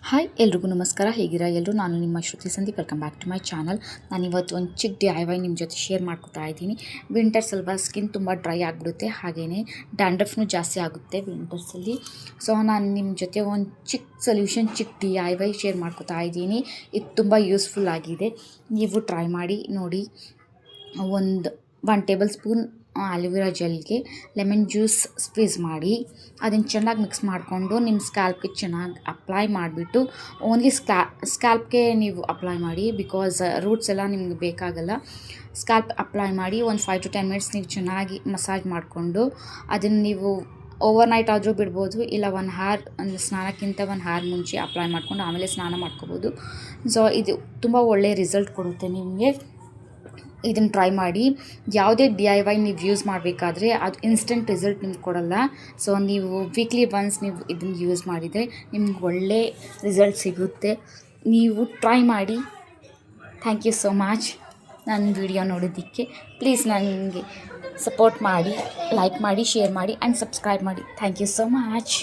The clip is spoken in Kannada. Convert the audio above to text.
ಹಾಯ್ ಎಲ್ರಿಗೂ ನಮಸ್ಕಾರ. ಹೇಗಿರಾ ಎಲ್ಲರೂ? ನಾನು ನಿಮ್ಮ Shruti Sandeep. Welcome back to my channel. ನಾನಿವತ್ತು ಒಂದು ಚಿಕ್ಕ DIY ನಿಮ್ಮ ಜೊತೆ ಶೇರ್ ಮಾಡ್ಕೊತಾ ಇದ್ದೀನಿ. ವಿಂಟರ್ಸ್ ಅಲ್ವಾ, ಸ್ಕಿನ್ ತುಂಬ ಡ್ರೈ ಆಗಿಬಿಡುತ್ತೆ, ಹಾಗೆಯೇ ಡ್ಯಾಂಡ್ರಫ್ನೂ ಜಾಸ್ತಿ ಆಗುತ್ತೆ ವಿಂಟರ್ಸಲ್ಲಿ. ಸೊ ನಾನು ನಿಮ್ಮ ಜೊತೆ ಒಂದು ಚಿಕ್ಕ ಸೊಲ್ಯೂಷನ್, ಚಿಕ್ಕ DIY ಶೇರ್ ಮಾಡ್ಕೊತಾ ಇದ್ದೀನಿ. ಇದು ತುಂಬ ಯೂಸ್ಫುಲ್ ಆಗಿದೆ, ನೀವು ಟ್ರೈ ಮಾಡಿ ನೋಡಿ. ಒನ್ ಟೇಬಲ್ ಸ್ಪೂನ್ ಆಲಿವ್ರಾ ಜೆಲ್ಗೆ ಲೆಮನ್ ಜ್ಯೂಸ್ ಸ್ಕ್ವೀಸ್ ಮಾಡಿ ಅದನ್ನು ಚೆನ್ನಾಗಿ ಮಿಕ್ಸ್ ಮಾಡಿಕೊಂಡು ನಿಮ್ಮ ಸ್ಕ್ಯಾಲ್ಪ್ಗೆ ಚೆನ್ನಾಗಿ ಅಪ್ಲೈ ಮಾಡಿಬಿಟ್ಟು, ಓನ್ಲಿ ಸ್ಕ್ಯಾಲ್ಪ್ಗೆ ನೀವು ಅಪ್ಲೈ ಮಾಡಿ, ಬಿಕಾಸ್ ರೂಟ್ಸ್ ಎಲ್ಲ ನಿಮ್ಗೆ ಬೇಕಾಗಲ್ಲ. ಸ್ಕ್ಯಾಲ್ಪ್ ಅಪ್ಲೈ ಮಾಡಿ ಒಂದು 5 to 10 ಮಿನಿಟ್ಸ್ ನೀವು ಚೆನ್ನಾಗಿ ಮಸಾಜ್ ಮಾಡಿಕೊಂಡು ಅದನ್ನು ನೀವು ಓವರ್ನೈಟ್ ಆದರೂ ಬಿಡ್ಬೋದು, ಇಲ್ಲ 1 hour ಸ್ನಾನಕ್ಕಿಂತ 1 hour ಮುಂಚೆ ಅಪ್ಲೈ ಮಾಡಿಕೊಂಡು ಆಮೇಲೆ ಸ್ನಾನ ಮಾಡ್ಕೋಬೋದು. ಸೊ ಇದು ತುಂಬ ಒಳ್ಳೆಯ ರಿಸಲ್ಟ್ ಕೊಡುತ್ತೆ ನಿಮಗೆ. ಇದನ್ನು ಟ್ರೈ ಮಾಡಿ. ಯಾವುದೇ DIY ನೀವು ಯೂಸ್ ಮಾಡಬೇಕಾದ್ರೆ ಅದು ಇನ್ಸ್ಟೆಂಟ್ ರಿಸಲ್ಟ್ ನಿಮ್ಗೆ ಕೊಡಲ್ಲ. ಸೊ ನೀವು ವೀಕ್ಲಿ ಒನ್ಸ್ ನೀವು ಇದನ್ನು ಯೂಸ್ ಮಾಡಿದರೆ ನಿಮ್ಗೆ ಒಳ್ಳೆ ರಿಸಲ್ಟ್ ಸಿಗುತ್ತೆ. ನೀವು ಟ್ರೈ ಮಾಡಿ. ಥ್ಯಾಂಕ್ ಯು ಸೋ ಮಚ್ ನನ್ನ ವಿಡಿಯೋ ನೋಡೋದಕ್ಕೆ. ಪ್ಲೀಸ್ ನನಗೆ ಸಪೋರ್ಟ್ ಮಾಡಿ, ಲೈಕ್ ಮಾಡಿ, ಶೇರ್ ಮಾಡಿ ಆ್ಯಂಡ್ ಸಬ್ಸ್ಕ್ರೈಬ್ ಮಾಡಿ. Thank you so much.